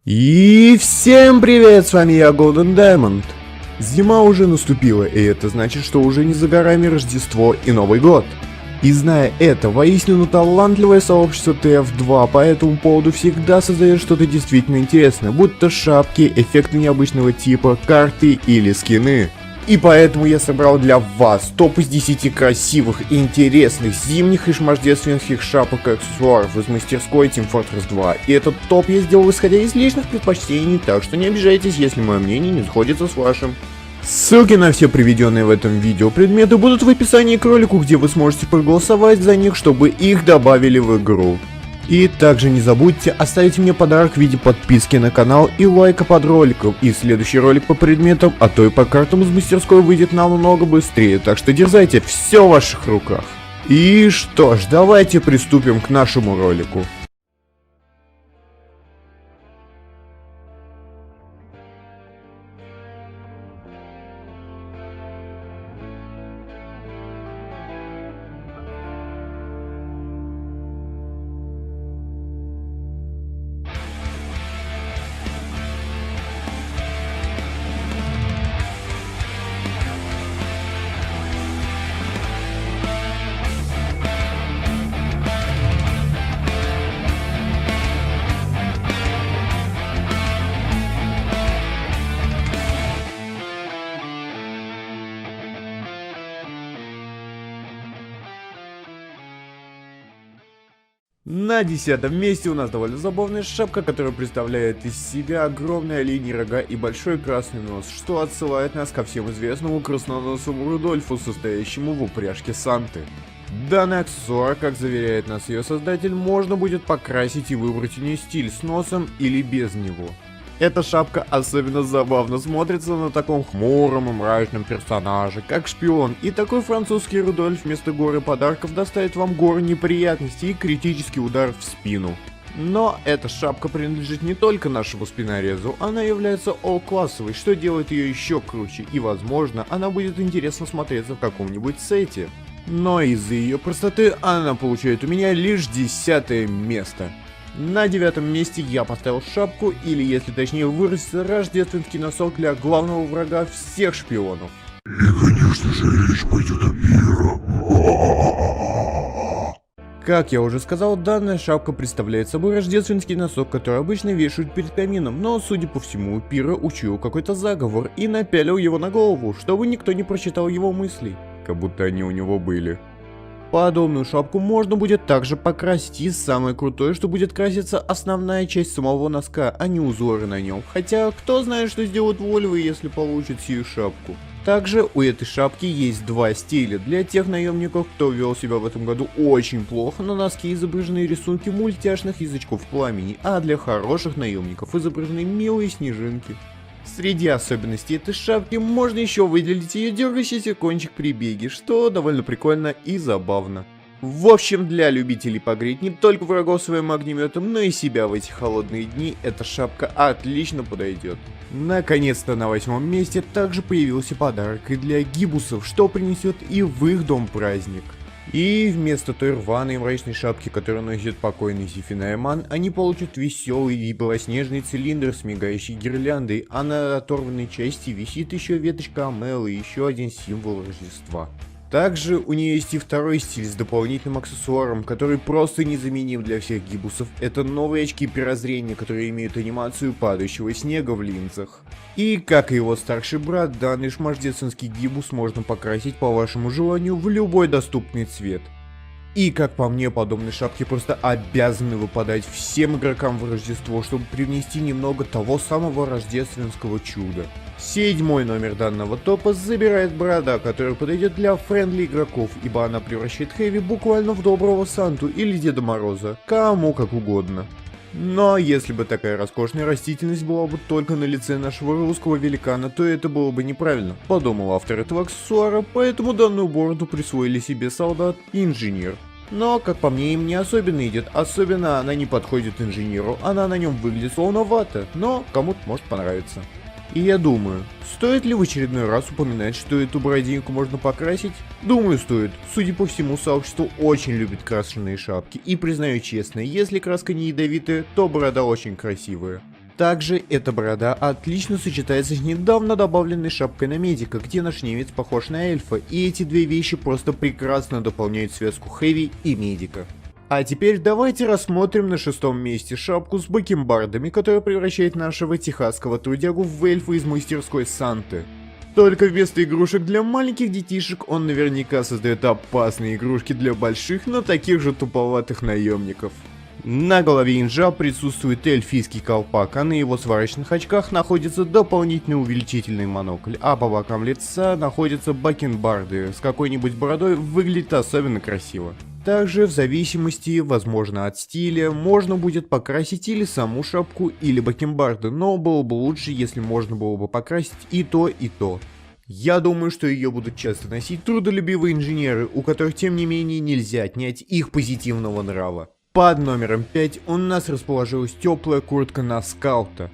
И всем привет, с вами я, Golden Diamond. Зима уже наступила, и это значит, что уже не за горами Рождество и Новый год. И зная это, воистину талантливое сообщество TF2 по этому поводу всегда создает что-то действительно интересное, будь то шапки, эффекты необычного типа, карты или скины. И поэтому я собрал для вас топ из 10 красивых и интересных зимних и рождественских шапок и аксессуаров из мастерской Team Fortress 2. И этот топ я сделал исходя из личных предпочтений, так что не обижайтесь, если мое мнение не сходится с вашим. Ссылки на все приведенные в этом видео предметы будут в описании к ролику, где вы сможете проголосовать за них, чтобы их добавили в игру. И также не забудьте оставить мне подарок в виде подписки на канал и лайка под роликом. И следующий ролик по предметам, а то и по картам из мастерской выйдет намного быстрее, так что дерзайте, все в ваших руках. И что ж, давайте приступим к нашему ролику. На 10-м месте у нас довольно забавная шапка, которая представляет из себя огромные оленьи рога и большой красный нос, что отсылает нас ко всем известному красноносому Рудольфу, состоящему в упряжке Санты. Данный аксессуар, как заверяет нас ее создатель, можно будет покрасить и выбрать у нее стиль с носом или без него. Эта шапка особенно забавно смотрится на таком хмуром и мрачном персонаже, как шпион, и такой французский Рудольф вместо горы подарков доставит вам горы неприятностей и критический удар в спину. Но эта шапка принадлежит не только нашему спинорезу, она является all-классовой, что делает ее еще круче, и возможно она будет интересно смотреться в каком-нибудь сете. Но из-за ее простоты она получает у меня лишь 10-е место. На 9-м месте я поставил шапку, или если точнее выразиться, рождественский носок для главного врага всех шпионов. И конечно же речь пойдет о Пиро. Как я уже сказал, данная шапка представляет собой рождественский носок, который обычно вешают перед камином, но судя по всему, Пиро учуял какой-то заговор и напялил его на голову, чтобы никто не прочитал его мыслей, как будто они у него были. Подобную шапку можно будет также покрасить, и самое крутое, что будет краситься основная часть самого носка, а не узоры на нем. Хотя, кто знает, что сделают вольвы, если получат сию шапку. Также у этой шапки есть два стиля. Для тех наемников, кто вел себя в этом году очень плохо, на носке изображены рисунки мультяшных язычков пламени, а для хороших наемников изображены милые снежинки. Среди особенностей этой шапки можно еще выделить ее дергающийся кончик при беге, что довольно прикольно и забавно. В общем, для любителей погреть не только врагов своим огнеметом, но и себя в эти холодные дни эта шапка отлично подойдет. Наконец-то на 8-м месте также появился подарок и для гибусов, что принесет и в их дом праздник. И вместо той рваной мрачной шапки, которую носит покойный Зефинайман, они получат веселый и белоснежный цилиндр с мигающей гирляндой, а на оторванной части висит еще веточка Амелы и еще один символ Рождества. Также у нее есть и второй стиль с дополнительным аксессуаром, который просто незаменим для всех гибусов. Это новые очки пирозрения, которые имеют анимацию падающего снега в линзах. И, как и его старший брат, данный рождественский гибус можно покрасить по вашему желанию в любой доступный цвет. И, как по мне, подобные шапки просто обязаны выпадать всем игрокам в Рождество, чтобы привнести немного того самого рождественского чуда. 7-й номер данного топа забирает борода, который подойдет для френдли игроков, ибо она превращает Хэви буквально в доброго Санту или Деда Мороза, кому как угодно. Но если бы такая роскошная растительность была бы только на лице нашего русского великана, то это было бы неправильно, подумал автор этого аксессуара, поэтому данную бороду присвоили себе солдат и инженер. Но, как по мне, им не особенно идет, особенно она не подходит инженеру, она на нем выглядит словно вата, но кому-то может понравиться. И я думаю, стоит ли в очередной раз упоминать, что эту бородинку можно покрасить? Думаю, стоит. Судя по всему, сообщество очень любит крашеные шапки. И признаю честно, если краска не ядовитая, то борода очень красивая. Также эта борода отлично сочетается с недавно добавленной шапкой на медика, где наш немец похож на эльфа, и эти две вещи просто прекрасно дополняют связку Хэви и медика. А теперь давайте рассмотрим на 6-м месте шапку с бакенбардами, которая превращает нашего техасского трудягу в эльфа из мастерской Санты. Только вместо игрушек для маленьких детишек он наверняка создает опасные игрушки для больших, но таких же туповатых наемников. На голове инжа присутствует эльфийский колпак, а на его сварочных очках находится дополнительный увеличительный монокль, а по бокам лица находятся бакенбарды с какой-нибудь бородой, выглядит особенно красиво. Также в зависимости, возможно, от стиля, можно будет покрасить или саму шапку, или бакенбарды, но было бы лучше, если можно было бы покрасить и то, и то. Я думаю, что ее будут часто носить трудолюбивые инженеры, у которых тем не менее нельзя отнять их позитивного нрава. Под номером 5 у нас расположилась теплая куртка на скаута.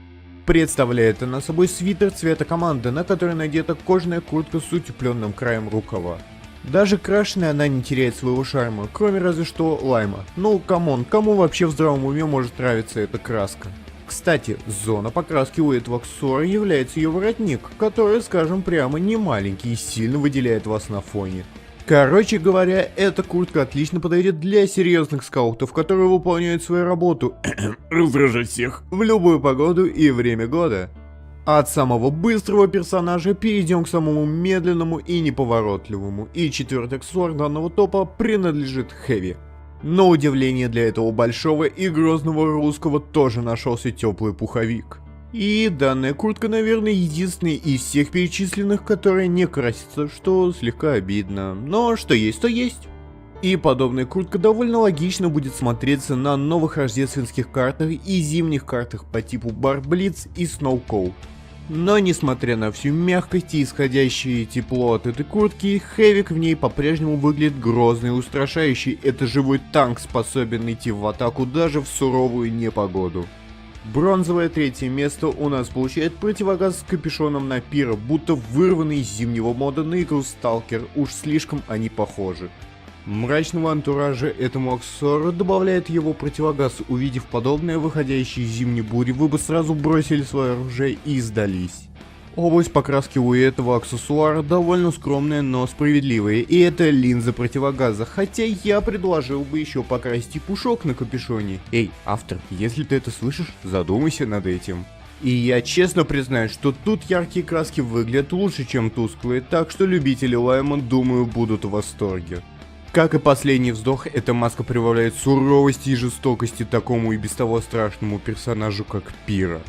Представляет она собой свитер цвета команды, на которой надета кожаная куртка с утепленным краем рукава. Даже крашеная она не теряет своего шарма, кроме разве что лайма. Ну камон, кому вообще в здравом уме может нравиться эта краска? Кстати, зона покраски у этого аксессуара является ее воротник, который, скажем прямо, не маленький и сильно выделяет вас на фоне. Короче говоря, эта куртка отлично подойдет для серьезных скаутов, которые выполняют свою работу раздражать всех в любую погоду и время года. От самого быстрого персонажа перейдем к самому медленному и неповоротливому, и 4-й аксессуар данного топа принадлежит Хэви. На удивление для этого большого и грозного русского тоже нашелся теплый пуховик. И данная куртка, наверное, единственная из всех перечисленных, которая не красится, что слегка обидно, но что есть, то есть. И подобная куртка довольно логично будет смотреться на новых рождественских картах и зимних картах по типу Bar Blitz и Snow Cold. Но несмотря на всю мягкость и исходящее тепло от этой куртки, Хэвик в ней по-прежнему выглядит грозный и устрашающий. Это живой танк, способен идти в атаку даже в суровую непогоду. Бронзовое 3-е место у нас получает противогаз с капюшоном на пира, будто вырванный из зимнего мода на игру Stalker, уж слишком они похожи. Мрачного антуража этому аксессуару добавляет его противогаз. Увидев подобное выходящее из зимней бури, вы бы сразу бросили свое оружие и сдались. Область покраски у этого аксессуара довольно скромная, но справедливая, и это линза противогаза, хотя я предложил бы еще покрасить и пушок на капюшоне. Эй, автор, если ты это слышишь, задумайся над этим. И я честно признаюсь, что тут яркие краски выглядят лучше, чем тусклые, так что любители лайма, думаю, будут в восторге. Как и последний вздох, эта маска прибавляет суровости и жестокости такому и без того страшному персонажу, как Пира.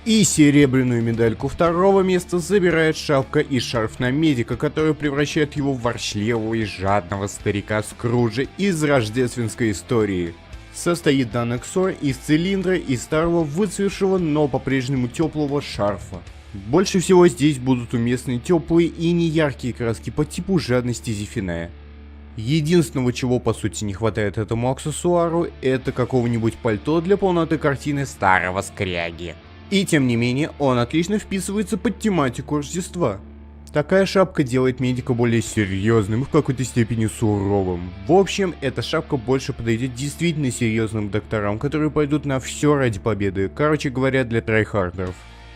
И серебряную медальку 2-го места забирает шапка и шарф на медика, который превращает его в ворчливого и жадного старика Скруджа из рождественской истории. Состоит данный аксессуар из цилиндра и старого выцветшего, но по-прежнему теплого шарфа. Больше всего здесь будут уместны теплые и неяркие краски по типу жадности Зефиная. Единственного, чего по сути не хватает этому аксессуару, это какого-нибудь пальто для полноты картины старого скряги. И тем не менее, он отлично вписывается под тематику Рождества. Такая шапка делает медика более серьезным и в какой-то степени суровым. В общем, эта шапка больше подойдет действительно серьезным докторам, которые пойдут на все ради победы, короче говоря, для трайхардеров.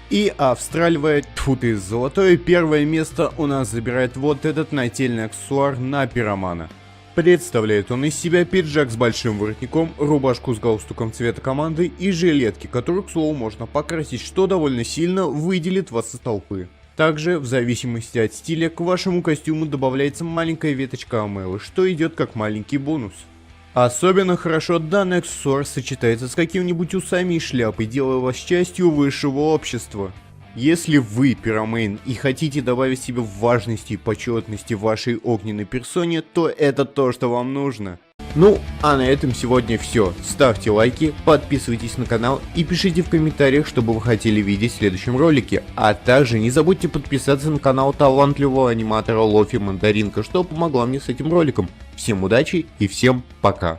И австральное, тьфу ты, золотое 1-е место у нас забирает вот этот нательный аксессуар на пиромана. Представляет он из себя пиджак с большим воротником, рубашку с галстуком цвета команды и жилетки, которую, к слову, можно покрасить, что довольно сильно выделит вас из толпы. Также, в зависимости от стиля, к вашему костюму добавляется маленькая веточка амелы, что идет как маленький бонус. Особенно хорошо данный аксессуар сочетается с какими-нибудь усами и шляпой, делая вас частью высшего общества. Если вы пиромейн и хотите добавить себе важности и почетности вашей огненной персоне, то это то, что вам нужно. Ну, а на этом сегодня все. Ставьте лайки, подписывайтесь на канал и пишите в комментариях, что бы вы хотели видеть в следующем ролике. А также не забудьте подписаться на канал талантливого аниматора Лофи Мандаринка, что помогло мне с этим роликом. Всем удачи и всем пока.